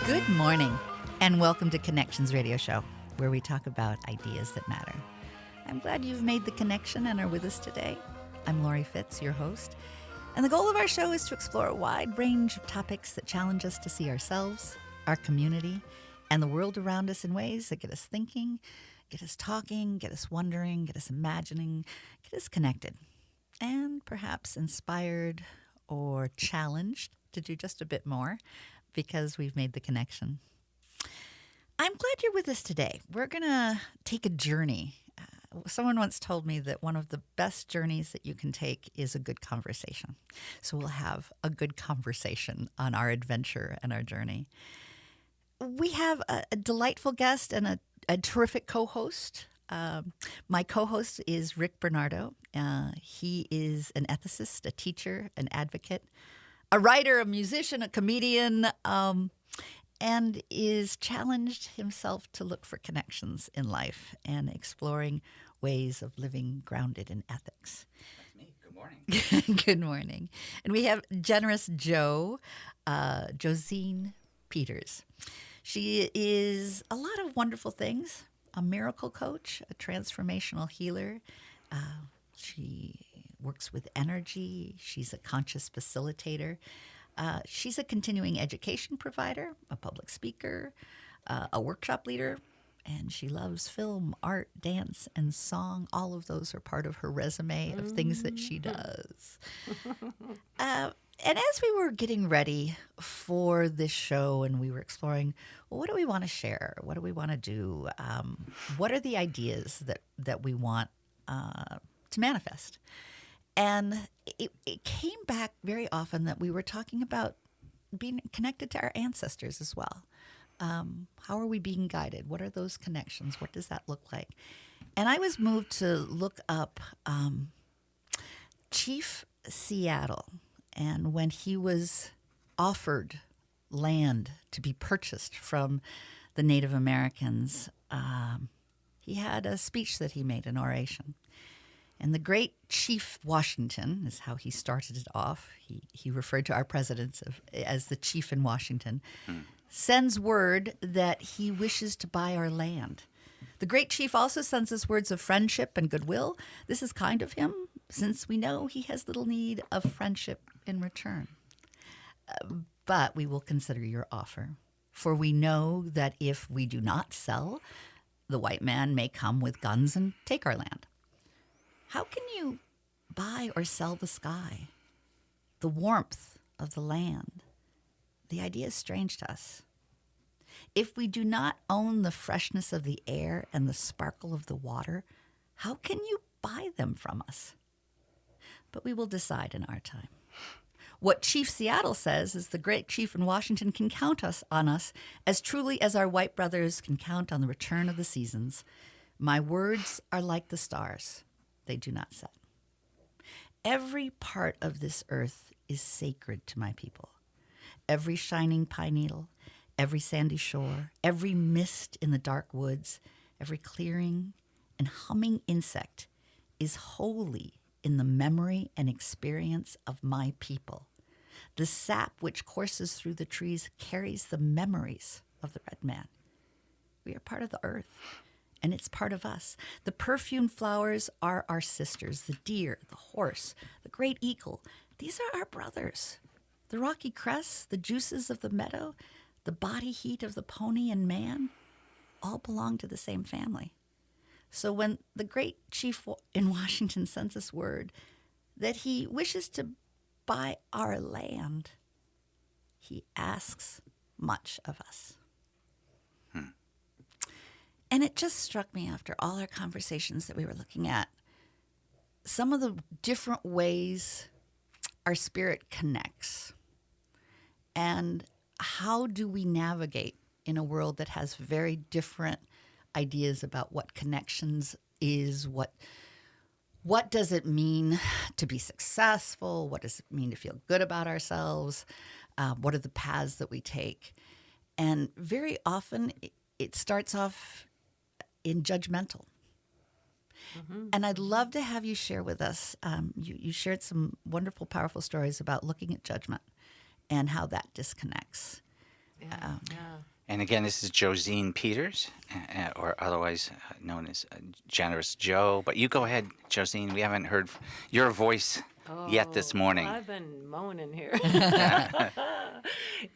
Good morning, and welcome to Connections Radio Show, where we talk about ideas that matter. I'm glad you've made the connection and are with us today. I'm Laurie Fitz, your host, and the goal of our show is to explore a wide range of topics that challenge us to see ourselves, our community, and the world around us in ways that get us thinking, get us talking, get us wondering, get us imagining, get us connected, and perhaps inspired or challenged to do just a bit more because we've made the connection. I'm glad you're with us today. We're going to take a journey. Someone once told me that one of the best journeys that you can take is a good conversation. So we'll have a good conversation on our adventure and our journey. We have a delightful guest and a terrific co-host. My co-host is Rick Bernardo. He is an ethicist, a teacher, an advocate, a writer, a musician, a comedian, and is challenged himself to look for connections in life and exploring ways of living grounded in ethics. That's me. Good morning. Good morning. And we have generous Josine Peters. She is a lot of wonderful things, a miracle coach, a transformational healer. She works with energy. She's a conscious facilitator. She's a continuing education provider, a public speaker, a workshop leader, and she loves film, art, dance, and song. All of those are part of her resume of things that she does. And as we were getting ready for this show and we were exploring, well, what do we want to share? What do we want to do? What are the ideas that we want to manifest? And it came back very often that we were talking about being connected to our ancestors as well. How are we being guided? What are those connections? What does that look like? And I was moved to look up Chief Seattle. And when he was offered land to be purchased from the Native Americans, he had a speech that he made, an oration. And the great Chief Washington is how he started it off. He referred to our president as the chief in Washington, sends word that he wishes to buy our land. The great chief also sends us words of friendship and goodwill. This is kind of him, since we know he has little need of friendship in return. But we will consider your offer, for we know that if we do not sell, the white man may come with guns and take our land. How can you buy or sell the sky, the warmth of the land? The idea is strange to us. If we do not own the freshness of the air and the sparkle of the water, how can you buy them from us? But we will decide in our time. What Chief Seattle says is the great chief in Washington can count on us as truly as our white brothers can count on the return of the seasons. My words are like the stars. They do not set. Every part of this earth is sacred to my people. Every shining pine needle, every sandy shore, every mist in the dark woods, every clearing and humming insect is holy in the memory and experience of my people. The sap which courses through the trees carries the memories of the red man. We are part of the earth, and it's part of us. The perfumed flowers are our sisters, the deer, the horse, the great eagle. These are our brothers. The rocky crests, the juices of the meadow, the body heat of the pony and man, all belong to the same family. So when the great chief in Washington sends us word that he wishes to buy our land, he asks much of us. And it just struck me after all our conversations that we were looking at, some of the different ways our spirit connects. And how do we navigate in a world that has very different ideas about what connections is, what does it mean to be successful, what does it mean to feel good about ourselves, what are the paths that we take. And very often it starts off in judgmental. Mm-hmm. And I'd love to have you share with us, you shared some wonderful, powerful stories about looking at judgment and how that disconnects. Yeah. And again, this is Josine Peters, or otherwise known as Generous Joe. But you go ahead, Josine. We haven't heard your voice yet this morning. I've been moaning here.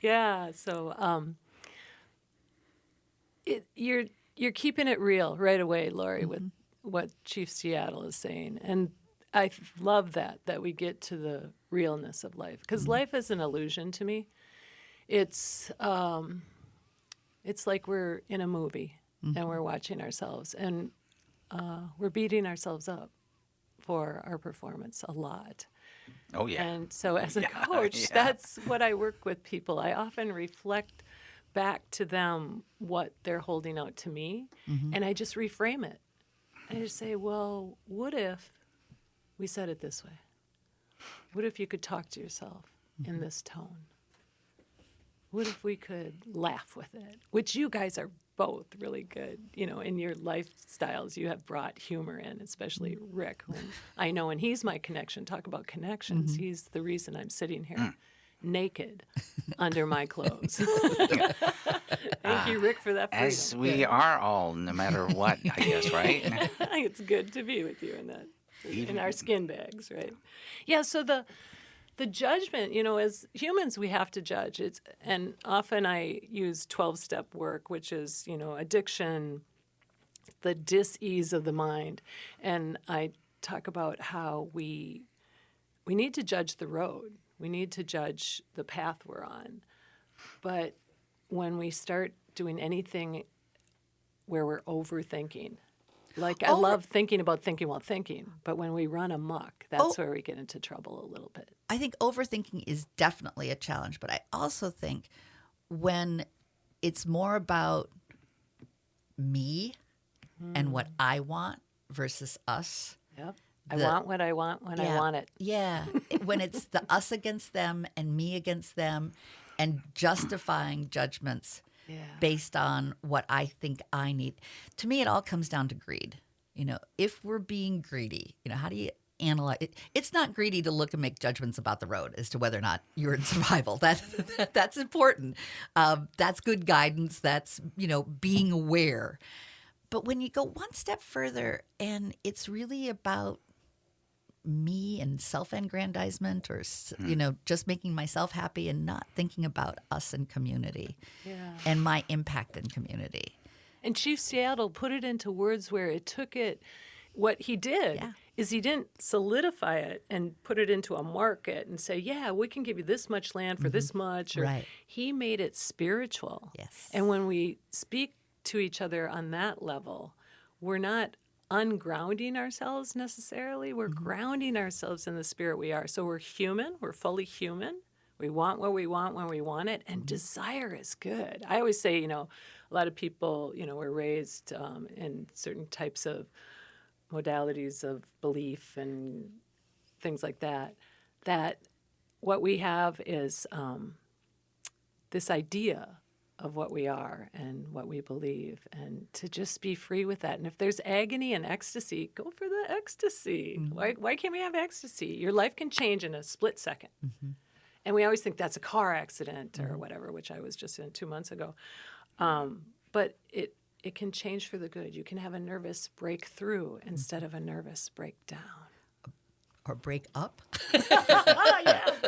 Yeah. So you're keeping it real right away, Laurie, with what Chief Seattle is saying, and I love that we get to the realness of life, because life is an illusion to me. It's like we're in a movie and we're watching ourselves, and we're beating ourselves up for our performance a lot. Oh, yeah. And so as a coach, that's what I work with people. I often reflect back to them what they're holding out to me, and I just reframe it. I just say, well, what if we said it this way? What if you could talk to yourself in this tone? What if we could laugh with it? Which you guys are both really good. You know, in your lifestyles, you have brought humor in, especially Rick. I know, and he's my connection. Talk about connections. He's the reason I'm sitting here naked under my clothes. Thank you, Rick, for that freedom. As we are all, no matter what, I guess, right? It's good to be with you in that, in our skin bags, right? Yeah, so the judgment, you know, as humans, we have to judge. And often I use 12-step work, which is, you know, addiction, the dis-ease of the mind. And I talk about how we need to judge the road. We need to judge the path we're on. But when we start doing anything where we're overthinking, like I love thinking about thinking while thinking, but when we run amok, that's where we get into trouble a little bit. I think overthinking is definitely a challenge, but I also think when it's more about me and what I want versus us. Yep. I want what I want when I want it. Yeah. When it's the us against them and me against them and justifying judgments based on what I think I need. To me, it all comes down to greed. You know, if we're being greedy, you know, how do you analyze it? It's not greedy to look and make judgments about the road as to whether or not you're in survival. That's important. That's good guidance. That's, you know, being aware. But when you go one step further and it's really about me and self-aggrandizement or, you know, just making myself happy and not thinking about us and community and my impact in community. And Chief Seattle put it into words where it took it. What he did is he didn't solidify it and put it into a market and say, yeah, we can give you this much land for this much. Or he made it spiritual. Yes. And when we speak to each other on that level, we're not ungrounding ourselves necessarily. We're grounding ourselves in the spirit we are. So we're human. We're fully human. We want what we want when we want it. And desire is good. I always say, you know, a lot of people, you know, were raised in certain types of modalities of belief and things like that, that what we have is this idea of what we are and what we believe, and to just be free with that. And if there's agony and ecstasy, go for the ecstasy. Why can't we have ecstasy? Your life can change in a split second. And we always think that's a car accident or whatever, which I was just in 2 months ago. But it can change for the good. You can have a nervous breakthrough instead of a nervous breakdown. Or break up Break up.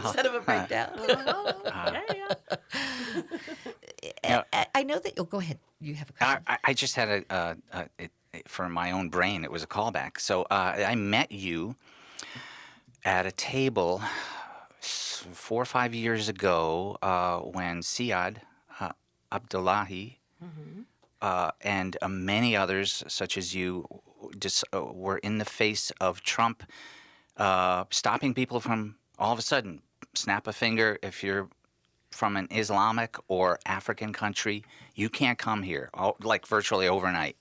instead of a breakdown. I know that you'll go ahead. You have a question. I just had for my own brain, it was a callback. So I met you at a table 4 or 5 years ago when Siad Abdullahi and many others, such as you, were in the face of Trump stopping people from all of a sudden snap a finger. If you're from an Islamic or African country, you can't come here, like virtually overnight.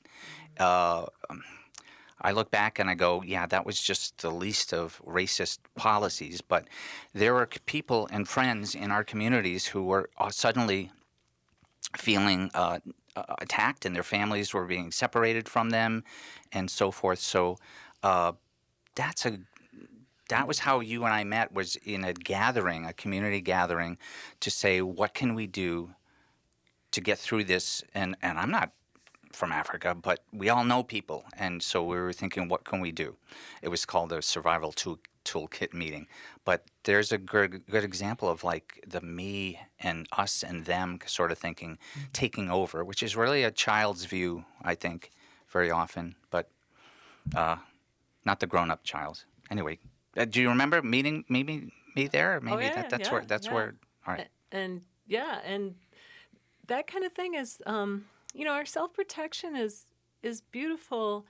I look back and I go, yeah, that was just the least of racist policies. But there were people and friends in our communities who were suddenly feeling attacked, and their families were being separated from them and so forth. So that's that was how you and I met, was in a gathering, a community gathering, to say, what can we do to get through this? And I'm not from Africa, but we all know people. And so we were thinking, what can we do? It was called a survival toolkit meeting. But there's a good example of like the me and us and them sort of thinking, taking over, which is really a child's view, I think, very often, but not the grown-up child. Anyway, do you remember meeting maybe me there? Or maybe yeah, that's yeah, where that's yeah. where. All right. And that kind of thing is, our self-protection is beautiful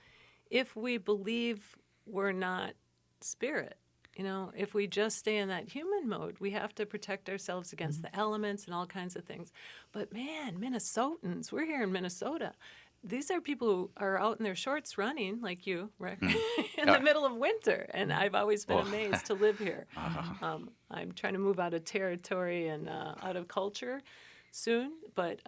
if we believe we're not spirit. If we just stay in that human mode, we have to protect ourselves against the elements and all kinds of things. But man, Minnesotans, we're here in Minnesota. These are people who are out in their shorts running, like you, Rick, in the middle of winter. And I've always been amazed to live here. I'm trying to move out of territory and out of culture soon, but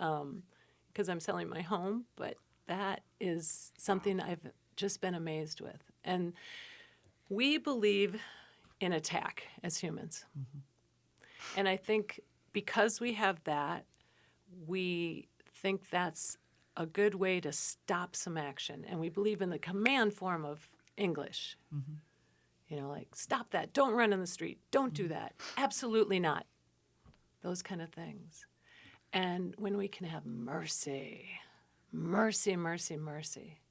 because I'm selling my home. But that is something I've just been amazed with. And we believe in attack as humans. And I think because we have that, we think that's a good way to stop some action. And we believe in the command form of English. Like, stop that. Don't run in the street. Don't do that. Absolutely not. Those kind of things. And when we can have mercy, mercy, mercy, mercy,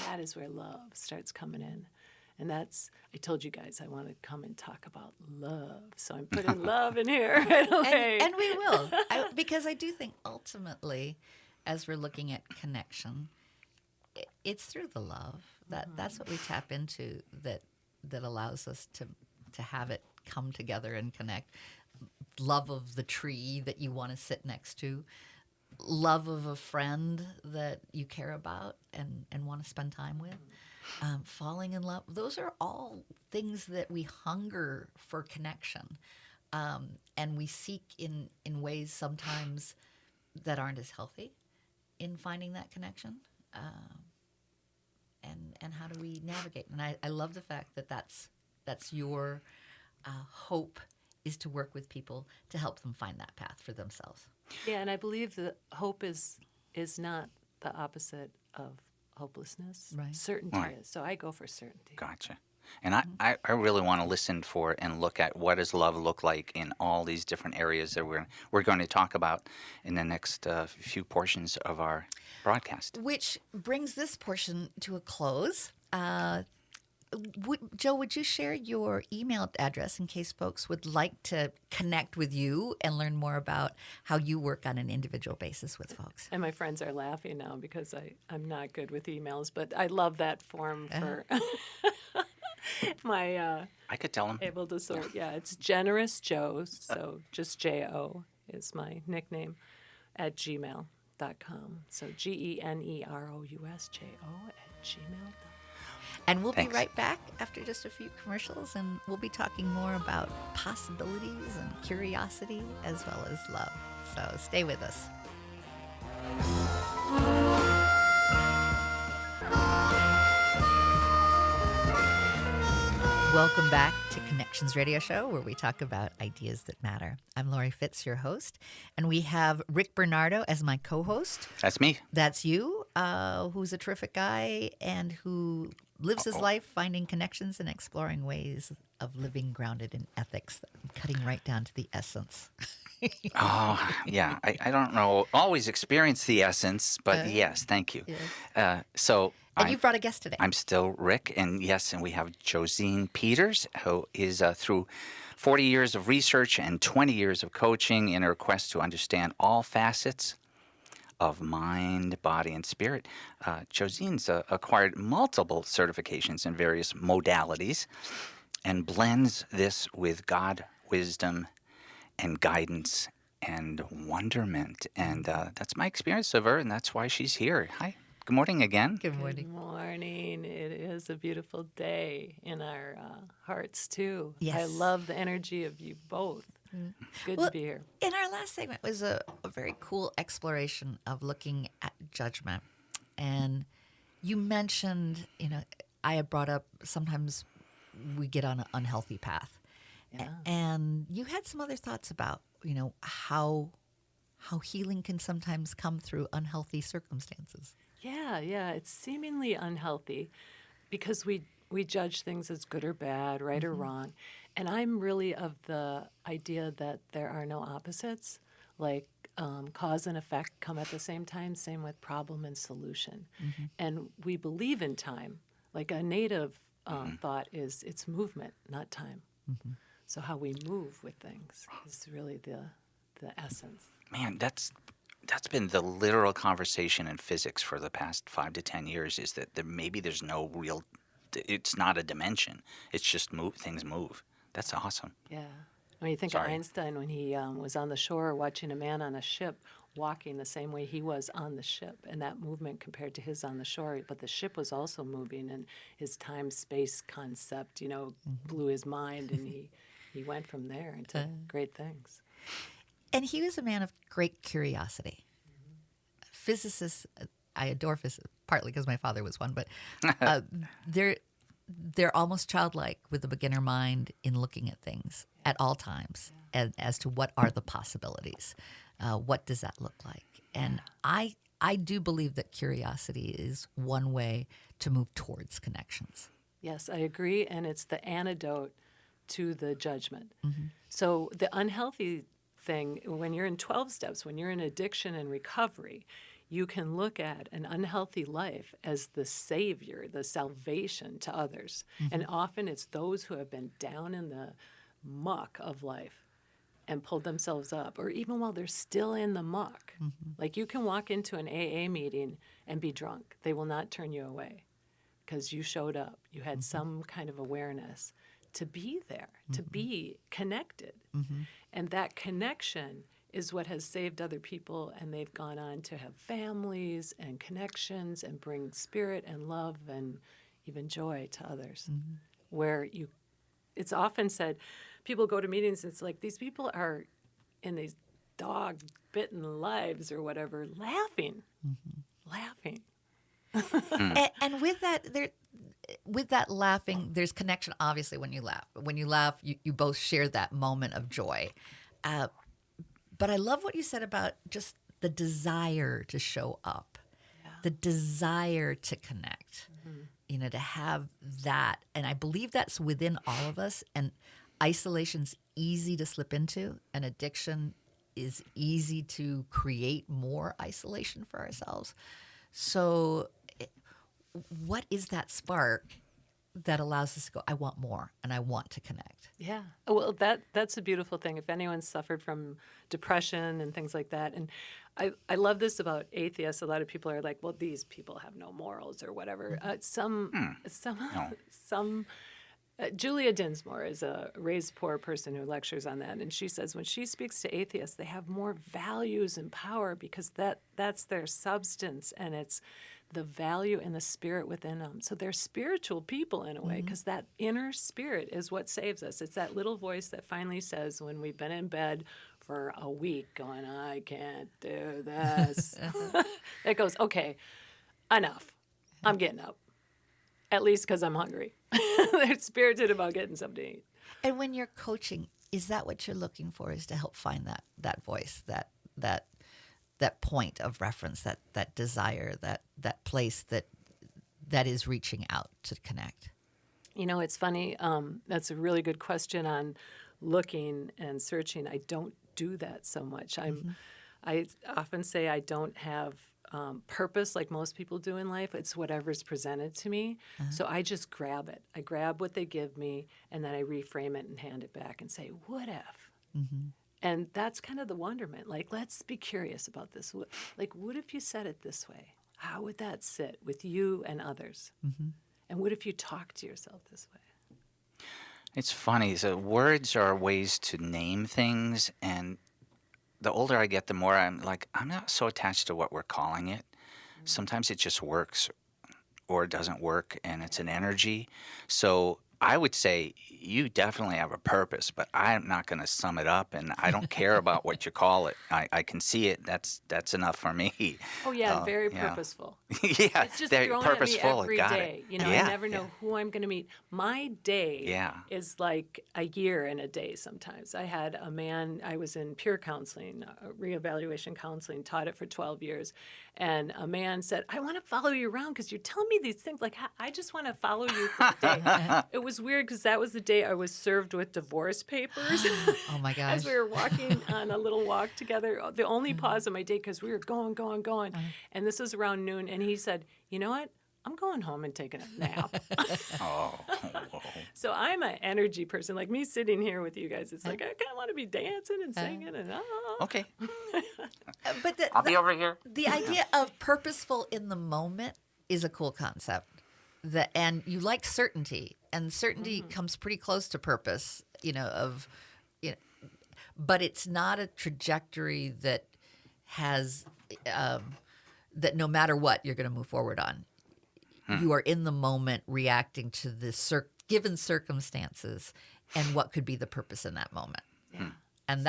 that is where love starts coming in. And that's, I told you guys I want to come and talk about love. So I'm putting love in here right away. And we will. Because I do think ultimately, as we're looking at connection, it's through the love. That's what we tap into that allows us to have it come together and connect. Love of the tree that you want to sit next to. Love of a friend that you care about and want to spend time with. Falling in love. Those are all things that we hunger for connection. And we seek in ways sometimes that aren't as healthy in finding that connection. And how do we navigate? And I love the fact that that's your hope, is to work with people to help them find that path for themselves. Yeah, and I believe that hope is not the opposite of hopelessness. Right. Certainty is. So I go for certainty. Gotcha. And I really want to listen for and look at what does love look like in all these different areas that we're going to talk about in the next few portions of our broadcast. Which brings this portion to a close. Joe, would you share your email address in case folks would like to connect with you and learn more about how you work on an individual basis with folks? And my friends are laughing now because I'm not good with emails, but I love that form for my I could tell them. able to sort. Yeah, it's Generous Joe, so just J-O is my nickname, at gmail.com. So GENEROUSJO@gmail.com. And we'll Thanks. be right back after just a few commercials, and we'll be talking more about possibilities and curiosity as well as love. So stay with us. Welcome back to Connections Radio Show, where we talk about ideas that matter. I'm Laurie Fitz, your host, and we have Rick Bernardo as my co-host. That's me. That's you, who's a terrific guy and who lives his life finding connections and exploring ways of living grounded in ethics, cutting right down to the essence. Oh, yeah. I don't know, always experience the essence, but yes, thank you. Yes. And you brought a guest today. I'm still Rick, and yes, and we have Josine Peters, who is through 40 years of research and 20 years of coaching in her quest to understand all facets of mind, body, and spirit. Josine's acquired multiple certifications in various modalities and blends this with God, wisdom, and guidance and wonderment. And that's my experience of her, and that's why she's here. Hi. Good morning again. Good morning. Good morning. It is a beautiful day in our hearts, too. Yes. I love the energy of you both. Good to be here. In our last segment was a very cool exploration of looking at judgment. And you mentioned, I had brought up sometimes we get on an unhealthy path. Yeah. And you had some other thoughts about, how healing can sometimes come through unhealthy circumstances. Yeah. It's seemingly unhealthy because we judge things as good or bad, right or wrong. And I'm really of the idea that there are no opposites, like cause and effect come at the same time, same with problem and solution. And we believe in time. Like a native thought is it's movement, not time. So how we move with things is really the essence. Man, that's been the literal conversation in physics for the past 5 to 10 years. Is that maybe there's no real, it's not a dimension. It's just things move. That's awesome. Yeah. When you think Sorry. of Einstein, when he was on the shore watching a man on a ship walking the same way he was on the ship, and that movement compared to his on the shore, but the ship was also moving, and his time-space concept, blew his mind, and he went from there into great things. And he was a man of great curiosity. Physicists, I adore physicists, partly because my father was one, but they're almost childlike with the beginner mind in looking at things at all times as to what are the possibilities. What does that look like? And I do believe that curiosity is one way to move towards connections. Yes, I agree, and it's the antidote to the judgment. So the unhealthy thing, when you're in 12 steps, when you're in addiction and recovery, you can look at an unhealthy life as the savior, the salvation to others. And often it's those who have been down in the muck of life and pulled themselves up, or even while they're still in the muck. Like you can walk into an AA meeting and be drunk. They will not turn you away because you showed up. You had some kind of awareness to be there, to be connected. And that connection is what has saved other people, and they've gone on to have families and connections and bring spirit and love and even joy to others. Where it's often said, people go to meetings, and it's like these people are in these dog-bitten lives or whatever, laughing. And with that laughing, there's connection, obviously, when you laugh. When you laugh, you both share that moment of joy. But I love what you said about just the desire to show up, the desire to connect, to have that. And I believe that's within all of us. And isolation's easy to slip into, and addiction is easy to create more isolation for ourselves. So what is that spark that allows us to go, I want more and I want to connect? Yeah. Well, that's a beautiful thing. If anyone's suffered from depression and things like that, and I love this about atheists. A lot of people are like, well, these people have no morals or whatever. Julia Dinsmore is a raised poor person who lectures on that, and she says when she speaks to atheists, they have more values and power because that's their substance, and it's the value and the spirit within them. So they're spiritual people in a way because that inner spirit is what saves us. It's that little voice that finally says when we've been in bed for a week going, I can't do this. It goes, okay, enough. I'm getting up. At least because I'm hungry. They're spirited about getting something to eat. And when you're coaching, is that what you're looking for, is to help find that voice, that point of reference, that desire, that place that is reaching out to connect? It's funny. That's a really good question on looking and searching. I don't do that so much. I often say I don't have purpose like most people do in life. It's whatever's presented to me. So I just grab it. I grab what they give me, and then I reframe it and hand it back and say, what if? And that's kind of the wonderment. Like, let's be curious about this. Like, what if you said it this way? How would that sit with you and others? And what if you talk to yourself this way? It's funny. So words are ways to name things, and the older I get, the more I'm like, I'm not so attached to what we're calling it. Sometimes it just works or it doesn't work, and it's an energy. So I would say you definitely have a purpose, but I'm not going to sum it up, and I don't care about what you call it. I can see it. That's enough for me. Oh yeah, very Yeah. purposeful. Yeah, It's just they're thrown at me purposeful. every Got day. it. I Yeah, never know who I'm going to meet. My day Yeah. is like a year in a day sometimes. I had a man, I was in peer counseling, reevaluation counseling, taught it for 12 years. And a man said, I want to follow you around because you're telling me these things. Like, I just want to follow you for a day. It was weird because that was the day I was served with divorce papers. Oh my gosh. As we were walking on a little walk together, the only pause of my day because we were going. And this was around noon. And he said, you know what? I'm going home and taking a nap. Oh. So I'm an energy person. Like me sitting here with you guys, it's like I kind of want to be dancing and singing and Okay. But I'll be over here. the idea of purposeful in the moment is a cool concept. And you like certainty, and certainty comes pretty close to purpose, but it's not a trajectory that has that no matter what you're going to move forward on. You are in the moment reacting to the given circumstances and what could be the purpose in that moment. Yeah. And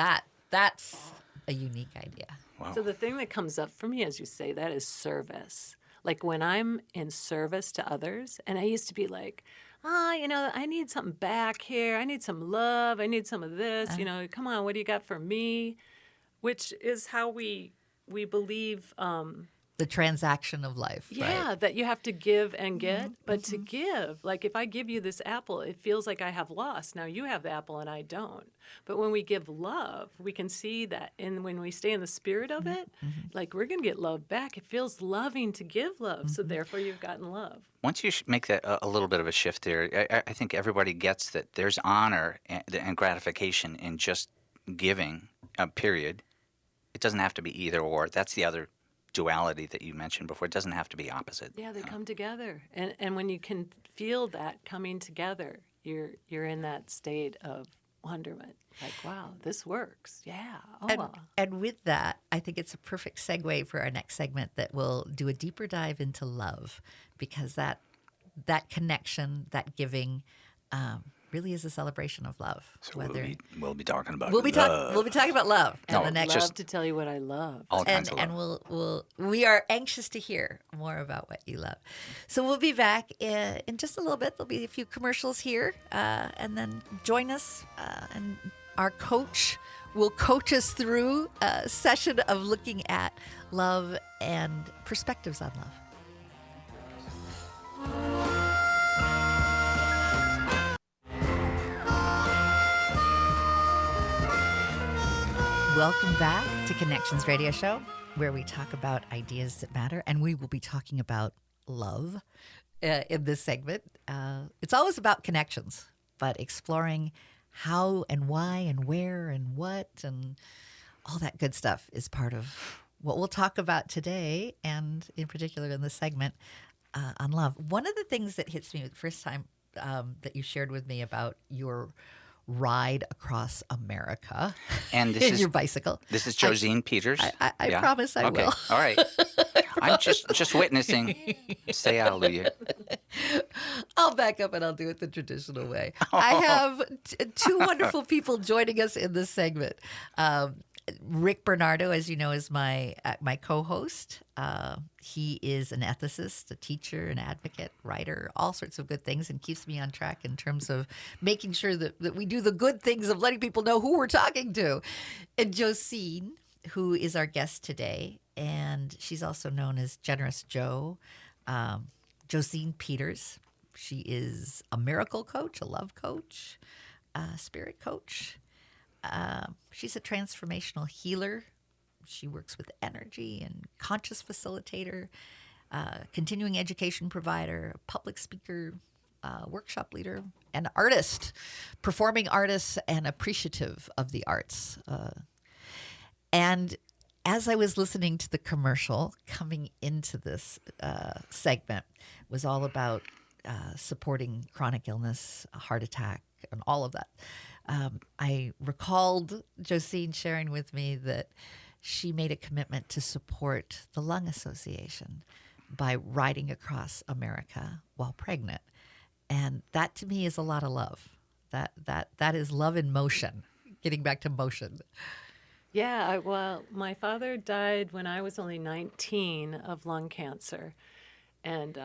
that's a unique idea. Wow. So the thing that comes up for me as you say that is service. Like when I'm in service to others, and I used to be like, I need something back here. I need some love. I need some of this. Come on, what do you got for me? Which is how we believe. The transaction of life. Yeah, right? that you have to give and get. But to give, like if I give you this apple, it feels like I have lost. Now you have the apple and I don't. But when we give love, we can see that. And when we stay in the spirit of it, like we're going to get love back. It feels loving to give love. So therefore you've gotten love. Once you make that a little bit of a shift there, I think everybody gets that there's honor and gratification in just giving, period. It doesn't have to be either or. That's the other duality that you mentioned before. It doesn't have to be opposite. Yeah, they come together. And when you can feel that coming together, you're in that state of wonderment. Like, wow, this works. Yeah. And with that, I think it's a perfect segue for our next segment that will do a deeper dive into love, because that connection, that giving, really is a celebration of love. So we'll be talking about we'll be love. talking about love in the next. I'd love to tell you what I love. All kinds of love. And we are anxious to hear more about what you love. So we'll be back in just a little bit. There'll be a few commercials here, and then join us, and our coach will coach us through a session of looking at love and perspectives on love. Welcome back to Connections Radio Show, where we talk about ideas that matter, and we will be talking about love in this segment. It's always about connections, but exploring how and why and where and what and all that good stuff is part of what we'll talk about today, and in particular in this segment on love. One of the things that hits me the first time that you shared with me about your ride across America and this in is your bicycle. This is Josine Peters. I promise I will. All right. I'm just witnessing. Say hallelujah. I'll back up and I'll do it the traditional way. I have two wonderful people joining us in this segment. Rick Bernardo, as you know, is my co-host. He is an ethicist, a teacher, an advocate, writer, all sorts of good things, and keeps me on track in terms of making sure that we do the good things of letting people know who we're talking to. And Josine, who is our guest today, and she's also known as Generous Jo, Josine Peters. She is a miracle coach, a love coach, a spirit coach. She's a transformational healer. She works with energy and conscious facilitator, continuing education provider, public speaker, workshop leader, and artist, performing artist and appreciative of the arts. And as I was listening to the commercial coming into this segment, was all about supporting chronic illness, a heart attack, and all of that. I recalled Josine sharing with me that she made a commitment to support the Lung Association by riding across America while pregnant. And that to me is a lot of love. That is love in motion. Getting back to motion. Yeah, well, my father died when I was only 19 of lung cancer. And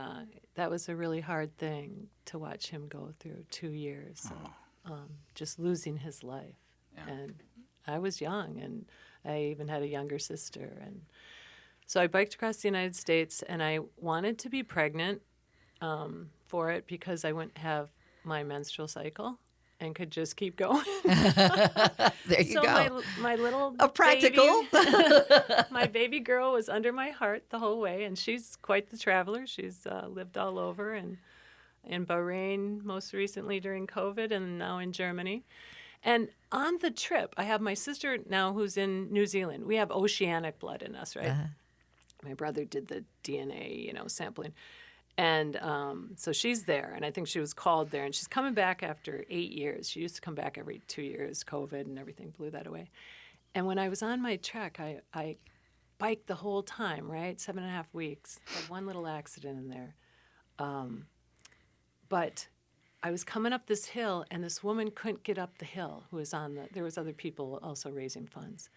that was a really hard thing to watch him go through 2 years of just losing his life. Yeah. And I was young, and I even had a younger sister. And so I biked across the United States, and I wanted to be pregnant for it because I wouldn't have my menstrual cycle and could just keep going. There you so go. My little A practical. my baby girl was under my heart the whole way, and she's quite the traveler. She's lived all over, and in Bahrain most recently during COVID, and now in Germany. And on the trip, I have my sister now who's in New Zealand. We have oceanic blood in us, right? My brother did the DNA, sampling. And so she's there, and I think she was called there, and she's coming back after 8 years. She used to come back every 2 years. COVID and everything blew that away. And when I was on my trek, I biked the whole time, right? 7.5 weeks. Had one little accident in there. But I was coming up this hill, and this woman couldn't get up the hill who was there was other people also raising funds.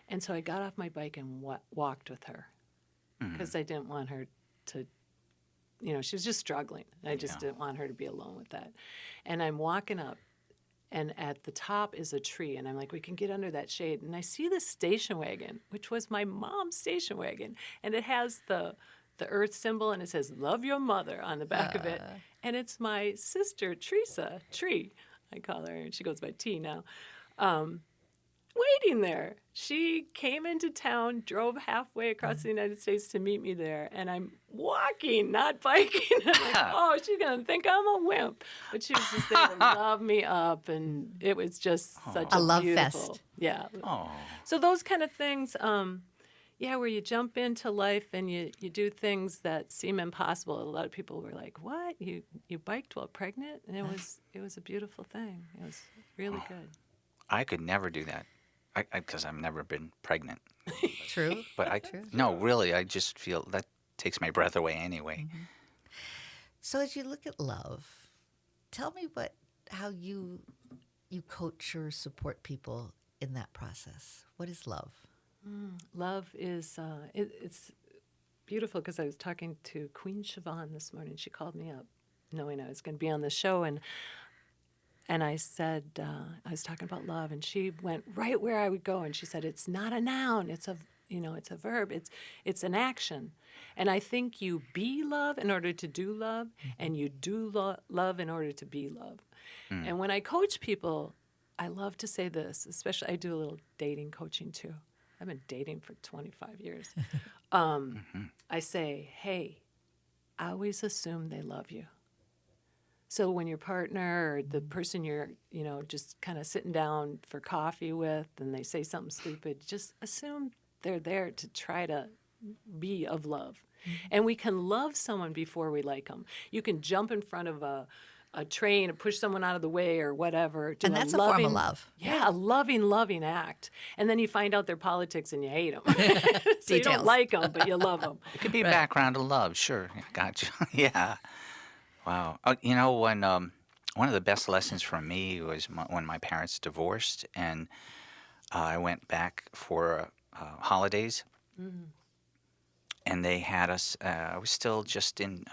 And so I got off my bike and walked with her because I didn't want her to, she was just struggling. I just didn't want her to be alone with that. And I'm walking up, and at the top is a tree, and I'm like, we can get under that shade. And I see this station wagon, which was my mom's station wagon, and it has the earth symbol, and it says, "Love your mother" on the back of it. And it's my sister, Teresa, Tree, I call her, and she goes by T now, waiting there. She came into town, drove halfway across the United States to meet me there, and I'm walking, not biking. I'm like, oh, she's going to think I'm a wimp. But she was just there to love me up, and it was just such a love beautiful fest. Yeah. Oh. So those kind of things, where you jump into life and you do things that seem impossible. A lot of people were like, "What? You biked while pregnant?" And it was a beautiful thing. It was really good. I could never do that because I've never been pregnant. True. But no, really, I just feel that takes my breath away anyway. Mm-hmm. So as you look at love, tell me how you coach or support people in that process. What is love? Love is it's beautiful because I was talking to Queen Siobhan this morning. She called me up knowing I was going to be on the show, and I said I was talking about love, and she went right where I would go, and she said it's not a noun, it's a verb, it's an action, and I think you be love in order to do love, and you do love in order to be love. And when I coach people, I love to say this, especially I do a little dating coaching too. I've been dating for 25 years. I say, hey, I always assume they love you. So when your partner or the person you're, just kind of sitting down for coffee with and they say something stupid, just assume they're there to try to be of love. And we can love someone before we like them. You can jump in front of a train and push someone out of the way or whatever. And that's a form of love. Yeah, a loving act. And then you find out their politics and you hate them. So you don't like them, but you love them. It could be a background of love, sure. Gotcha. Yeah. Wow. When one of the best lessons for me was when my parents divorced, and I went back for holidays. And they had us. I was still just in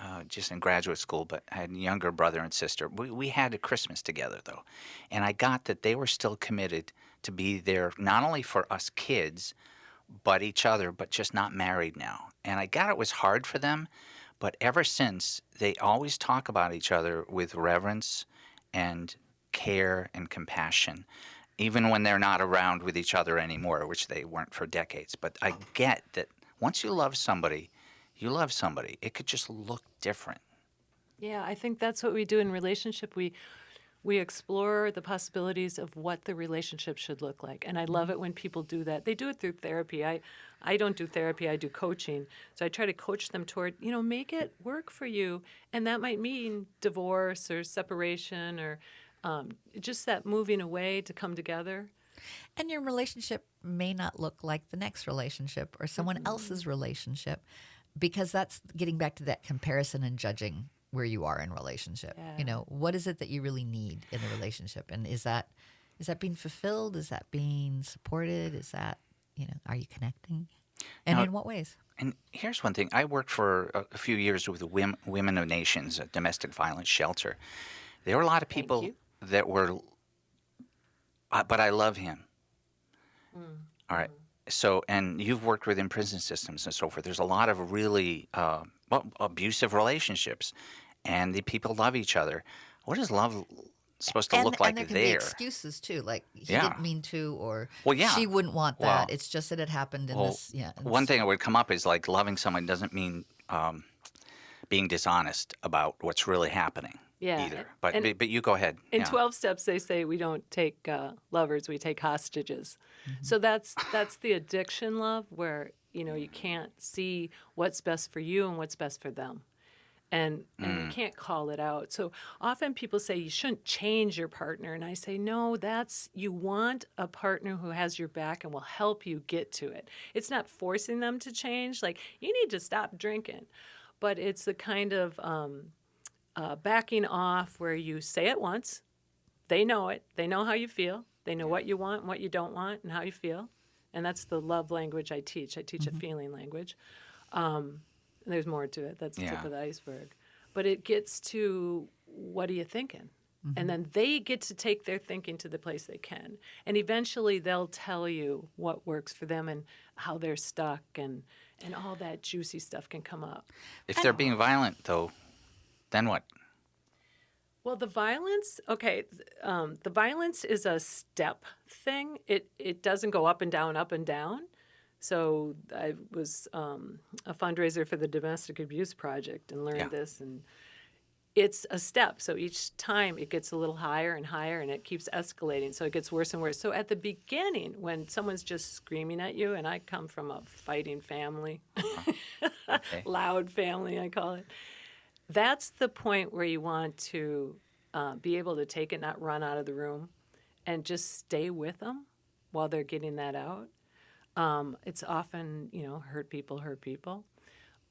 graduate school, but I had a younger brother and sister. We had a Christmas together though, and I got that they were still committed to be there not only for us kids, but each other, but just not married now. And I got it was hard for them, but ever since they always talk about each other with reverence and care and compassion, even when they're not around with each other anymore, which they weren't for decades. But I get that. Once you love somebody, you love somebody. It could just look different. Yeah, I think that's what we do in relationship. We explore the possibilities of what the relationship should look like. And I love it when people do that. They do it through therapy. I don't do therapy, I do coaching. So I try to coach them toward, make it work for you. And that might mean divorce or separation or just that moving away to come together. And your relationship may not look like the next relationship or someone else's relationship, because that's getting back to that comparison and judging where you are in relationship. Yeah. You know, what is it that you really need in the relationship? And is that being fulfilled? Is that being supported? Is that, are you connecting? And Now, in what ways? and here's one thing. I worked for a few years with the Women of Nations, a domestic violence shelter. There were a lot of Thank people you. that were, but I love him. All right. So, and you've worked within prison systems and so forth. There's a lot of really abusive relationships, and the people love each other. What is love supposed to look like and there can there? be excuses too, like he Yeah. didn't mean to, or Well, yeah. she wouldn't want Well- that. It's just that it happened in Well, this. Yeah. one thing that would come up is like loving someone doesn't mean being dishonest about what's really happening Yeah, either. and- But you go ahead. In Yeah. 12 steps, they say we don't take lovers, we take hostages. So that's the addiction love, where you can't see what's best for you and what's best for them, and you can't call it out. So often people say you shouldn't change your partner, and I say no. You want a partner who has your back and will help you get to it. It's not forcing them to change. Like, you need to stop drinking, but it's the kind of backing off where you say it once, they know it, they know how you feel, they know what you want and what you don't want and how you feel. And that's the love language I teach. I teach a feeling language. And there's more to it. That's the tip of the iceberg. But it gets to, what are you thinking? And then they get to take their thinking to the place they can. And eventually they'll tell you what works for them and how they're stuck, and all that juicy stuff can come up. If they're being violent, though, then what? Well, the violence, the violence is a step thing. It doesn't go up and down, up and down. So I was a fundraiser for the Domestic Abuse Project and learned this, and it's a step. So each time it gets a little higher and higher, and it keeps escalating. So it gets worse and worse. So at the beginning, when someone's just screaming at you, and I come from a fighting family, Okay. loud family, I call it. That's the point where you want to be able to take it, not run out of the room, and just stay with them while they're getting that out. It's often, hurt people.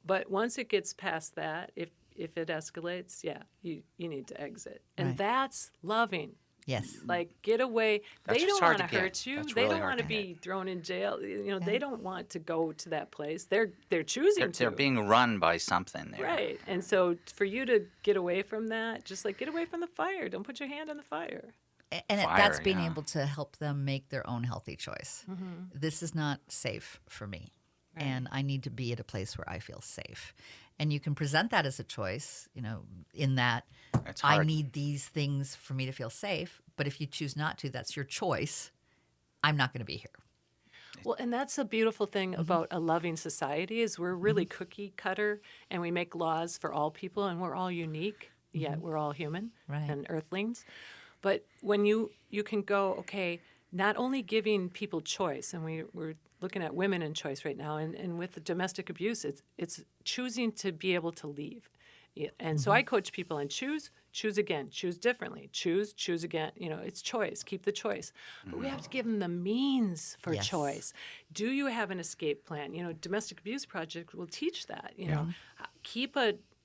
But once it gets past that, if it escalates, you need to exit. And Right. that's loving. Yes. Like, get away. That's They what's don't hard want to to get. hurt you. That's They really don't hard want to to be get. thrown in jail. They don't want to go to that place. They're choosing to. They're being run by something there. Right. And so for you to get away from that, just like get away from the fire. Don't put your hand on the fire. And Fire, that's being yeah. able to help them make their own healthy choice. This is not safe for me. And I need to be at a place where I feel safe. And you can present that as a choice, in that It's I hard. need these things for me to feel safe. But if you choose not to, that's your choice. I'm not going to be here. Well, and that's a beautiful thing about a loving society is we're really cookie cutter, and we make laws for all people, and we're all unique, yet we're all human Right. and earthlings. But when you can go, okay, not only giving people choice, and we're looking at women in choice right now, and with the domestic abuse, it's choosing to be able to leave. Yeah, and so I coach people on choose again, choose differently, choose again. It's choice. Keep the choice. But we have to give them the means for Yes. choice. Do you have an escape plan? Domestic Abuse Project will teach that. Keep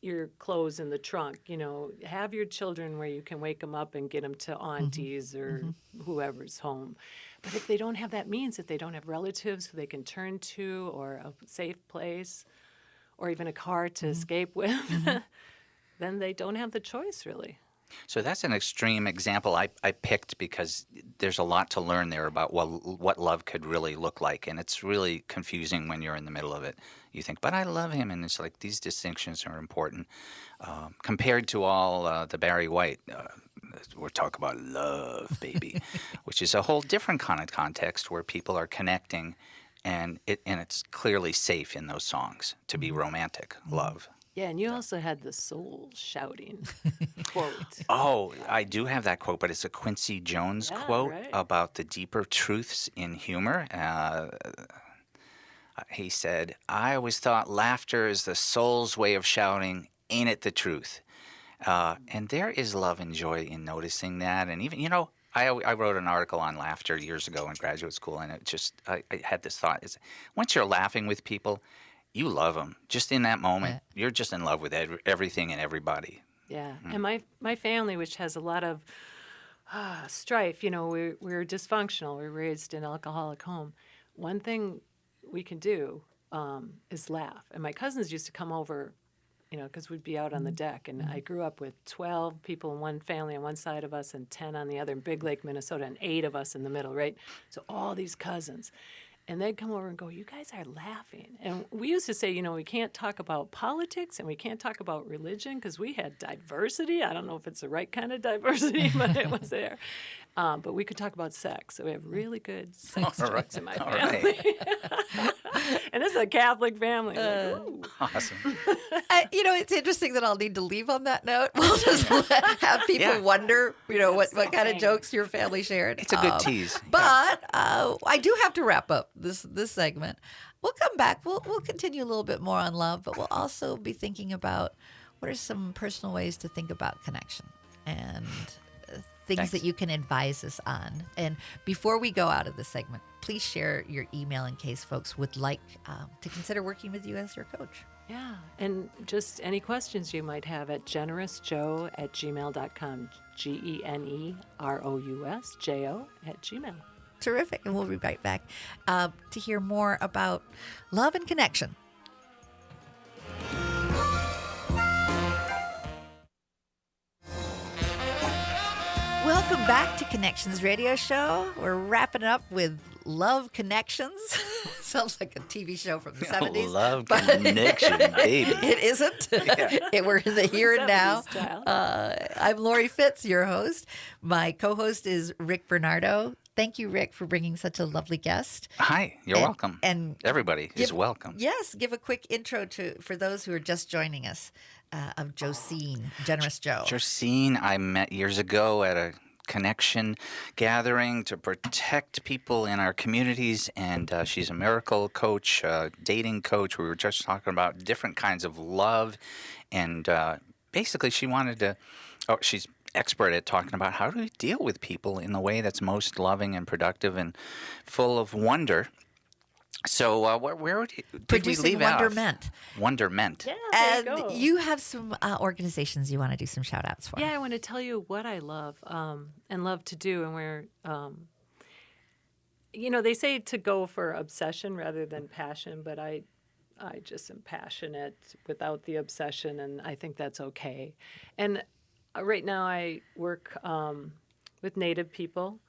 your clothes in the trunk. Have your children where you can wake them up and get them to aunties or whoever's home. But if they don't have that means, if they don't have relatives who they can turn to, or a safe place, or even a car to escape with, then they don't have the choice, really. So that's an extreme example I picked because there's a lot to learn there about what love could really look like. And it's really confusing when you're in the middle of it. You think, but I love him. And it's like these distinctions are important. Compared to all the Barry White, we're talking about love, baby, which is a whole different kind of context where people are connecting. And it's clearly safe in those songs to be romantic love. Yeah, and you also had the soul shouting quote. Oh, I do have that quote, but it's a Quincy Jones Yeah, quote right. about the deeper truths in humor. He said, I always thought laughter is the soul's way of shouting, ain't it the truth? And there is love and joy in noticing that. And even, I wrote an article on laughter years ago in graduate school, and I had this thought. Once you're laughing with people, you love them. Just in that moment, you're just in love with everything and everybody. Yeah. And my family, which has a lot of strife, we're dysfunctional. We're raised in an alcoholic home. One thing we can do is laugh. And my cousins used to come over, because we'd be out on the deck. And I grew up with 12 people in one family on one side of us and 10 on the other in Big Lake, Minnesota, and 8 of us in the middle, right? So all these cousins. And they'd come over and go, you guys are laughing. And we used to say, we can't talk about politics and we can't talk about religion because we had diversity. I don't know if it's the right kind of diversity, but it was there. But we could talk about sex. So we have really good sex jokes in my family. And this is a Catholic family. Like, ooh. Awesome. It's interesting that I'll need to leave on that note. We'll just have people wonder, what kind of jokes your family shared. It's a good tease. But I do have to wrap up this segment. We'll come back. We'll continue a little bit more on love, but we'll also be thinking about what are some personal ways to think about connection and things that you can advise us on. And before we go out of this segment, please share your email in case folks would like to consider working with you as your coach. Yeah, and just any questions you might have at generousjoe@gmail.com, GenerousJo@gmail. Terrific. And we'll be right back to hear more about love and connection. Welcome back to Connections Radio Show. We're wrapping up with Love Connections. Sounds like a TV show from the 70s. Love Connection, baby. It isn't. We're in the here and now. I'm Laurie Fitz, your host. My co-host is Rick Bernardo. Thank you, Rick, for bringing such a lovely guest. Hi, you're welcome. And everybody is welcome. Yes, give a quick intro for those who are just joining us of Josine, Generous Joe. Josine, I met years ago at a connection gathering to protect people in our communities, and she's a miracle coach, dating coach. We were just talking about different kinds of love, and basically she wanted to. She's expert at talking about how do we deal with people in the way that's most loving and productive and full of wonder. So where did we leave Wonderment. out? Wonderment. Yeah, And there you go. you have some organizations you want to do some shout outs for. Yeah, I want to tell you what I love and love to do. And they say to go for obsession rather than passion, but I just am passionate without the obsession, and I think that's okay. And right now I work with Native people,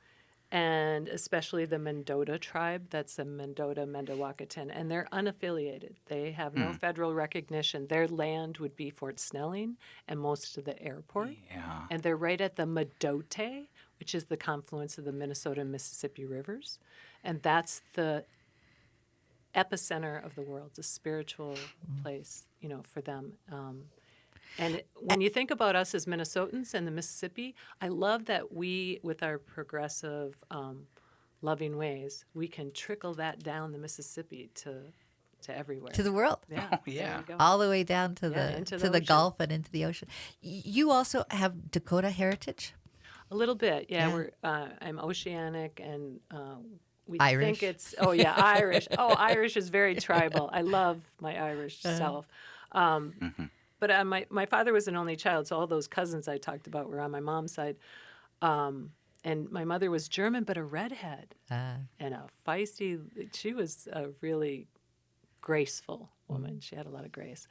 and especially the Mendota tribe. That's the Mendota-Mendawakatan, and they're unaffiliated. They have no federal recognition. Their land would be Fort Snelling and most of the airport. Yeah. And they're right at the Medote, which is the confluence of the Minnesota and Mississippi rivers. And that's the epicenter of the world, the spiritual place, for them. And when you think about us as Minnesotans and the Mississippi, I love that we, with our progressive, loving ways, we can trickle that down the Mississippi to everywhere. To the world. Yeah. Oh, yeah. There you go. All the way down into the the ocean. Gulf and into the ocean. You also have Dakota heritage? A little bit, yeah. I'm oceanic, and we Irish. think it's Irish. Oh, Irish is very tribal. I love my Irish self. But my father was an only child, so all those cousins I talked about were on my mom's side. And my mother was German, but a redhead and a feisty. She was a really graceful woman. She had a lot of grace.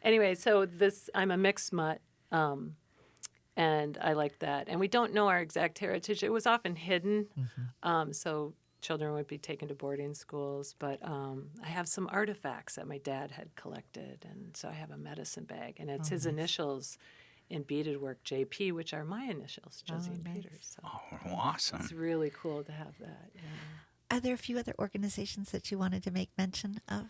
Anyway, so I'm a mixed mutt, and I like that. And we don't know our exact heritage. It was often hidden, so children would be taken to boarding schools. But I have some artifacts that my dad had collected, and so I have a medicine bag, and it's his initials in beaded work, JP, which are my initials, Josine Peters. So Awesome. it's really cool to have that. Yeah. Are there a few other organizations that you wanted to make mention of?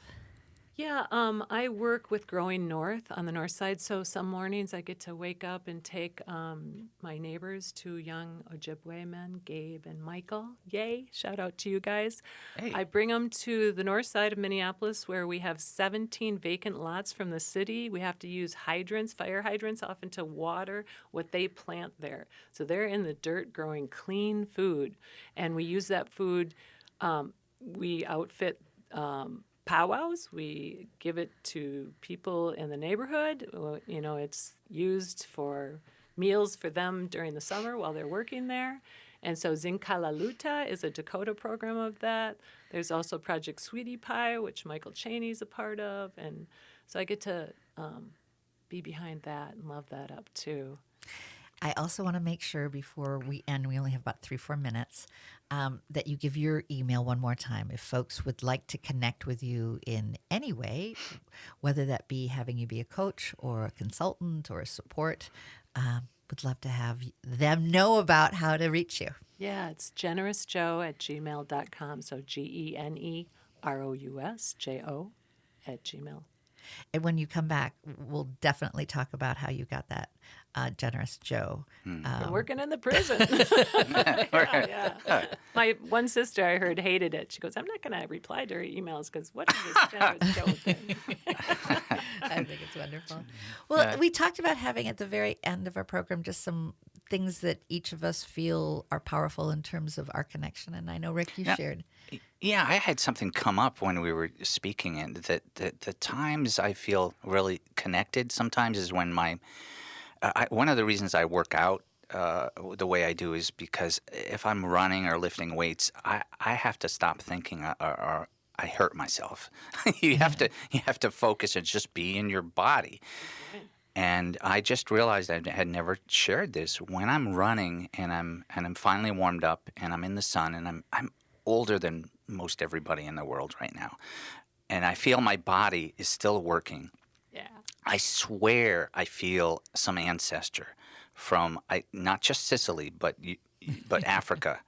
Yeah, I work with Growing North on the north side, so some mornings I get to wake up and take my neighbors, 2 young Ojibwe men, Gabe and Michael. Yay, shout out to you guys. Hey. I bring them to the north side of Minneapolis where we have 17 vacant lots from the city. We have to use fire hydrants often to water what they plant there. So they're in the dirt growing clean food, and we use that food. We outfit powwows. We give it to people in the neighborhood. It's used for meals for them during the summer while they're working there. And so Zinkalaluta is a Dakota program of that. There's also Project Sweetie Pie, which Michael Chaney's a part of. And so I get to be behind that and love that up too. I also want to make sure before we end, we only have about 3-4 minutes, that you give your email one more time. If folks would like to connect with you in any way, whether that be having you be a coach or a consultant or a support, would love to have them know about how to reach you. Yeah, it's generousjo@gmail.com. So GenerousJo@gmail. And when you come back, we'll definitely talk about how you got that Generous Joe. Been working in the prison. Yeah. My one sister I heard hated it. She goes, I'm not going to reply to her emails because what is this Generous Joe thing? I think it's wonderful. Well, we talked about having at the very end of our program just some things that each of us feel are powerful in terms of our connection. And I know, Rick, you shared. Yeah, I had something come up when we were speaking, and that the times I feel really connected sometimes is when one of the reasons I work out the way I do is because if I'm running or lifting weights, I have to stop thinking or I hurt myself. you have to focus and just be in your body. And I just realized I had never shared this. When I'm running and I'm finally warmed up and I'm in the sun and I'm older than most everybody in the world right now, and I feel my body is still working. Yeah. I swear I feel some ancestor from not just Sicily but Africa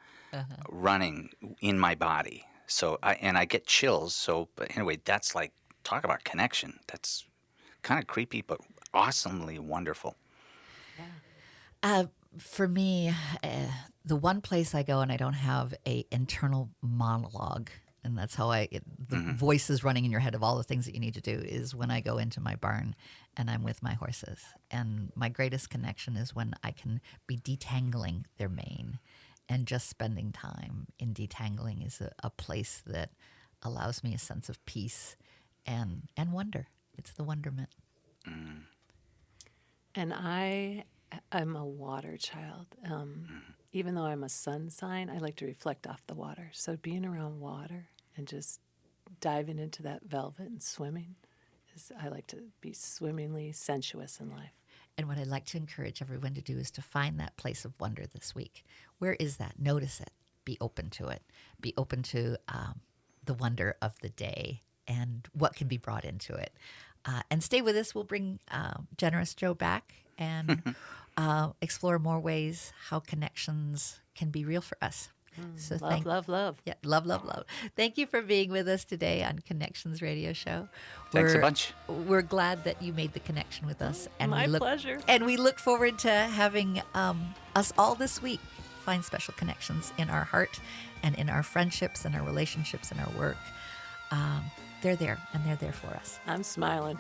running in my body. So I get chills. So but anyway, that's like, talk about connection. That's kind of creepy but awesomely wonderful. For me, the one place I go and I don't have a internal monologue, and that's how the voice is running in your head of all the things that you need to do, is when I go into my barn and I'm with my horses. And my greatest connection is when I can be detangling their mane, and just spending time in detangling is a place that allows me a sense of peace and wonder. It's the wonderment. And I'm a water child. Even though I'm a sun sign, I like to reflect off the water. So being around water and just diving into that velvet and swimming, I like to be swimmingly sensuous in life. And what I'd like to encourage everyone to do is to find that place of wonder this week. Where is that? Notice it. Be open to it. Be open to the wonder of the day and what can be brought into it. And stay with us. We'll bring Generous Joe back and explore more ways how connections can be real for us. So Love. Yeah, love. Thank you for being with us today on Connections Radio Show. Thanks a bunch. We're glad that you made the connection with us. And My pleasure. And we look forward to having us all this week find special connections in our heart and in our friendships and our relationships and our work. They're there, and they're there for us. I'm smiling.